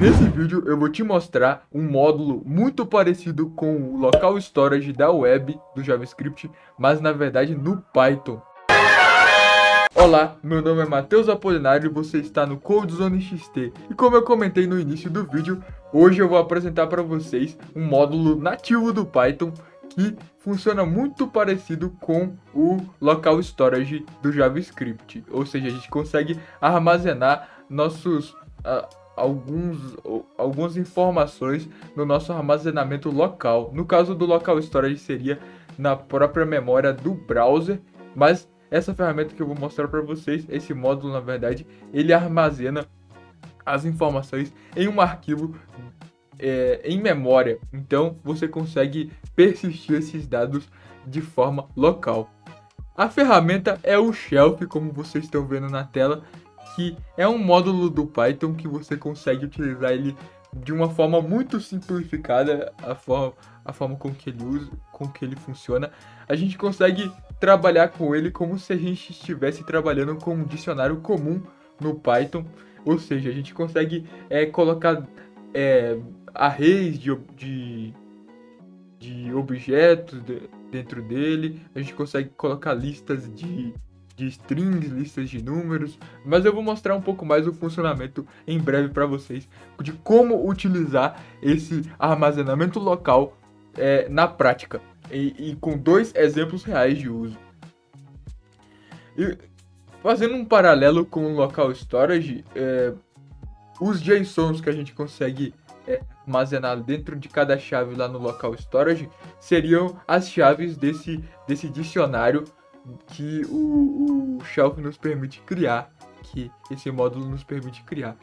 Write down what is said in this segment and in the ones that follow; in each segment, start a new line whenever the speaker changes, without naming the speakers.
Nesse vídeo eu vou te mostrar um módulo muito parecido com o local storage da web do JavaScript, mas na verdade no Python. Olá, meu nome é Matheus Apolinário e você está no CodeZone XT. E como eu comentei no início do vídeo, hoje eu vou apresentar para vocês um módulo nativo do Python que funciona muito parecido com o local storage do JavaScript. Ou seja, a gente consegue armazenar algumas informações no nosso armazenamento local. No caso do local storage seria na própria memória do browser, mas essa ferramenta que eu vou mostrar para vocês, esse módulo na verdade, ele armazena as informações em um arquivo em memória. Então você consegue persistir esses dados de forma local. A ferramenta é o Shelf, como vocês estão vendo na tela, que é um módulo do Python que você consegue utilizar ele de uma forma muito simplificada, a forma com que ele funciona. A gente consegue trabalhar com ele como se a gente estivesse trabalhando com um dicionário comum no Python, ou seja, a gente consegue colocar arrays de objetos dentro dele, a gente consegue colocar listas de strings, listas de números, mas eu vou mostrar um pouco mais o funcionamento em breve para vocês, de como utilizar esse armazenamento local na prática, e com dois exemplos reais de uso. E fazendo um paralelo com o local storage, os JSONs que a gente consegue armazenar dentro de cada chave lá no local storage seriam as chaves desse dicionário que o Shelf nos permite criar, que esse módulo nos permite criar.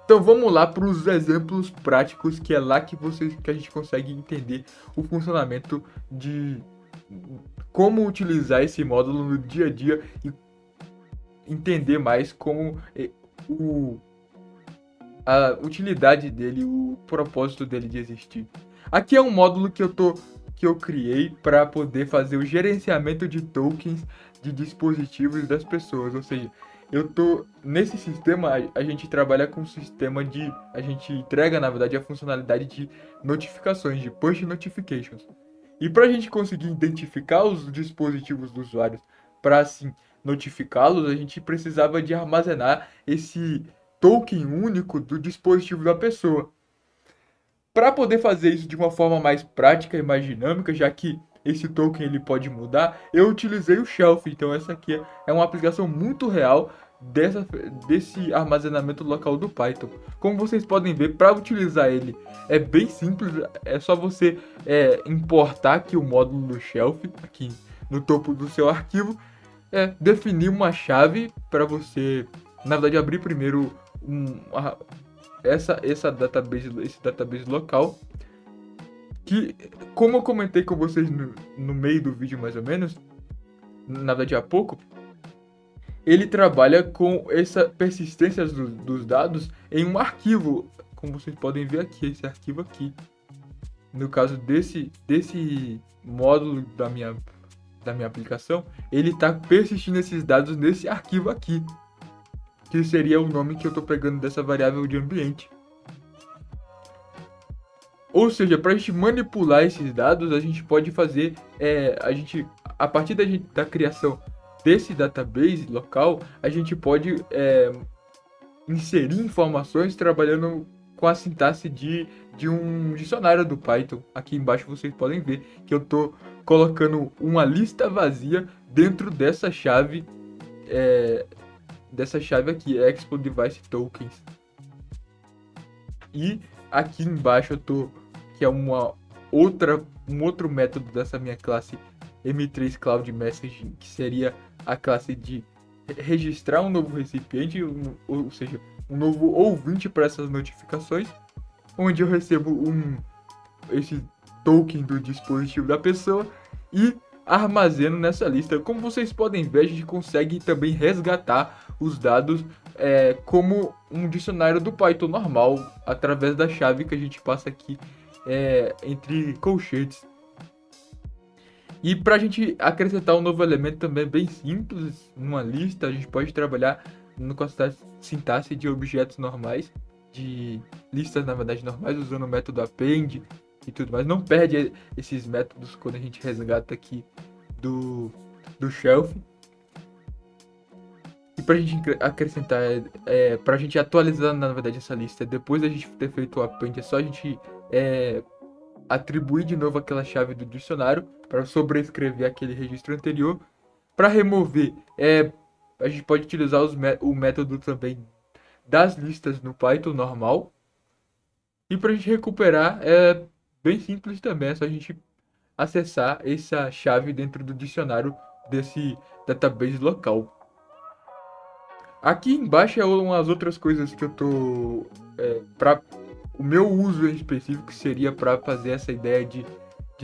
Então vamos lá para os exemplos práticos, que é lá que a gente consegue entender o funcionamento de como utilizar esse módulo no dia a dia e entender mais como a utilidade dele, o propósito dele de existir. Aqui é um módulo que eu criei para poder fazer o gerenciamento de tokens de dispositivos das pessoas, ou seja, nesse sistema, a gente trabalha com um sistema a gente entrega, na verdade, a funcionalidade de notificações, de push notifications. E para a gente conseguir identificar os dispositivos dos usuários, para assim notificá-los, a gente precisava de armazenar esse token único do dispositivo da pessoa. Para poder fazer isso de uma forma mais prática e mais dinâmica, já que esse token ele pode mudar, eu utilizei o Shelf. Então essa aqui é uma aplicação muito real desse armazenamento local do Python. Como vocês podem ver, para utilizar ele é bem simples, é só você importar aqui o módulo do Shelf, aqui no topo do seu arquivo, definir uma chave para você, na verdade, abrir primeiro esse database local, que, como eu comentei com vocês no meio do vídeo mais ou menos, na verdade há pouco, ele trabalha com essa persistência dos dados em um arquivo, como vocês podem ver aqui, esse arquivo aqui. No caso desse módulo da minha aplicação, ele está persistindo esses dados nesse arquivo aqui, que seria o nome que eu estou pegando dessa variável de ambiente. Ou seja, para a gente manipular esses dados, a gente pode fazer, a partir da criação desse database local, a gente pode inserir informações trabalhando com a sintaxe de um dicionário do Python. Aqui embaixo vocês podem ver que eu estou colocando uma lista vazia dentro dessa chave aqui, Expo Device Tokens. E aqui embaixo que é um outro método dessa minha classe M3 Cloud Messaging, que seria a classe de registrar um novo recipiente, ou seja, um novo ouvinte para essas notificações, onde eu recebo esse token do dispositivo da pessoa e armazeno nessa lista. Como vocês podem ver, a gente consegue também resgatar os dados como um dicionário do Python normal, através da chave que a gente passa aqui entre colchetes. E para a gente acrescentar um novo elemento também bem simples, numa lista, a gente pode trabalhar com a sintaxe de objetos normais, de listas, na verdade, normais, usando o método append e tudo mais. Não perde esses métodos quando a gente resgata aqui do shelf. E pra gente acrescentar, pra gente atualizar, na verdade, essa lista, depois da gente ter feito o append, é só a gente atribuir de novo aquela chave do dicionário para sobrescrever aquele registro anterior. Para remover, a gente pode utilizar o método também das listas no Python normal. E para a gente recuperar, é bem simples também, é só a gente acessar essa chave dentro do dicionário desse database local. Aqui embaixo é umas outras coisas que eu tô... para o meu uso em específico seria para fazer essa ideia de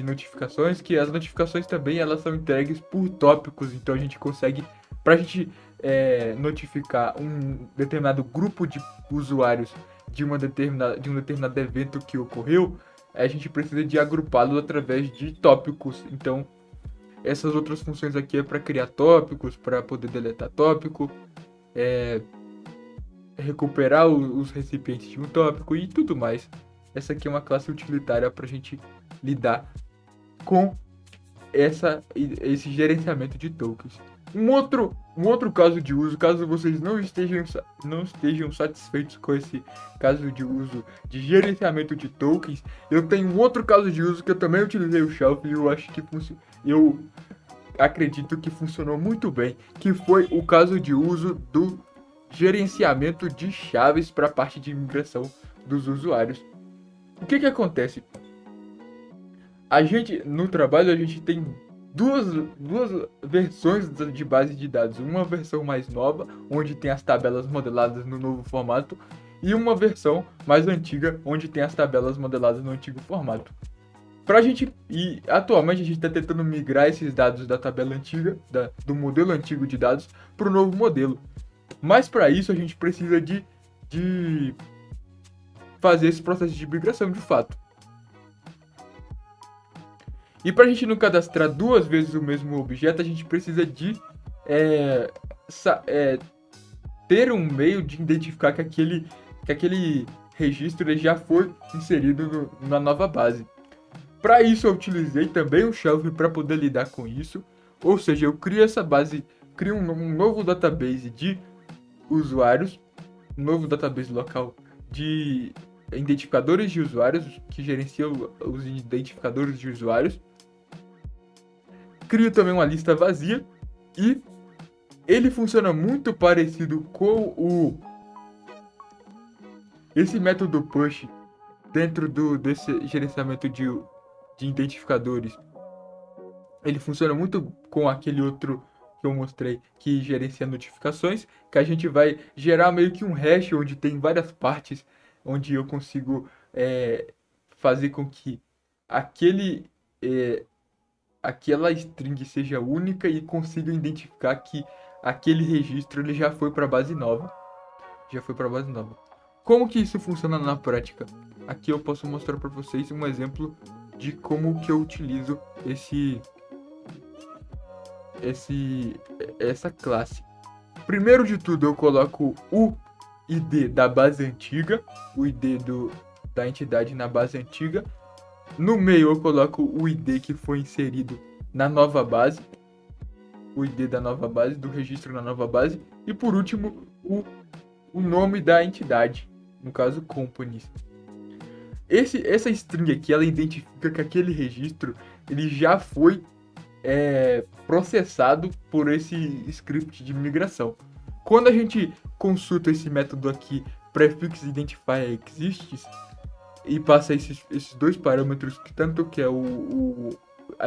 notificações, que as notificações também elas são entregues por tópicos, então a gente consegue, para a gente notificar um determinado grupo de usuários de um determinado evento que ocorreu, a gente precisa de agrupá-los através de tópicos. Então essas outras funções aqui é para criar tópicos, para poder deletar tópico, recuperar os recipientes de um tópico e tudo mais. Essa aqui é uma classe utilitária para a gente lidar com esse gerenciamento de tokens. Um outro caso de uso, caso vocês não estejam satisfeitos com esse caso de uso de gerenciamento de tokens, eu tenho um outro caso de uso que eu também utilizei o Shelf e eu acho que eu acredito que funcionou muito bem, que foi o caso de uso do gerenciamento de chaves para a parte de migração dos usuários. O que acontece? No trabalho, a gente tem duas versões de base de dados. Uma versão mais nova, onde tem as tabelas modeladas no novo formato, e uma versão mais antiga, onde tem as tabelas modeladas no antigo formato. E atualmente a gente está tentando migrar esses dados da tabela antiga, do modelo antigo de dados, para o novo modelo. Mas para isso a gente precisa de fazer esse processo de migração de fato. E para a gente não cadastrar duas vezes o mesmo objeto, a gente precisa de ter um meio de identificar que aquele registro ele já foi inserido na nova base. Para isso eu utilizei também o Shelf para poder lidar com isso. Ou seja, eu crio essa base, crio um novo database de usuários, um novo database local de identificadores de usuários, que gerencia os identificadores de usuários. Crio também uma lista vazia e ele funciona muito parecido com esse método push dentro desse gerenciamento de identificadores. Ele funciona muito com aquele outro que eu mostrei, que gerencia notificações, que a gente vai gerar meio que um hash onde tem várias partes, onde eu consigo fazer com que aquela string seja única e consiga identificar que aquele registro ele já foi para a base nova. Como que isso funciona na prática? Aqui eu posso mostrar para vocês um exemplo de como que eu utilizo essa classe. Primeiro de tudo, eu coloco o ID da base antiga, o ID da entidade na base antiga. No meio, eu coloco o ID que foi inserido na nova base, o ID da nova base, do registro na nova base. E por último, o nome da entidade, no caso, companies. Essa string aqui, ela identifica que aquele registro ele já foi processado por esse script de migração. Quando a gente consulta esse método aqui, prefix identify exists, e passa esses dois parâmetros, que tanto que é o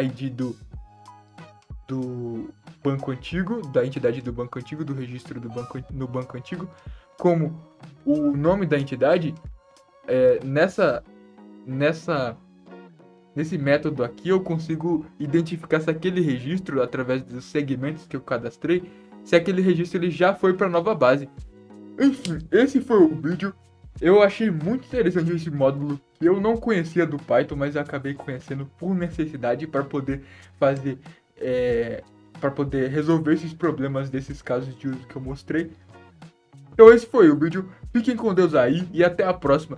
ID do banco antigo, da entidade do banco antigo, do registro no banco antigo, como o nome da entidade, nesse método aqui eu consigo identificar se aquele registro, através dos segmentos que eu cadastrei, se aquele registro ele já foi para a nova base. Enfim, esse foi o vídeo. Eu achei muito interessante esse módulo que eu não conhecia do Python, mas eu acabei conhecendo por necessidade para poder fazer, para poder resolver esses problemas desses casos de uso que eu mostrei. Então esse foi o vídeo. Fiquem com Deus aí e até a próxima.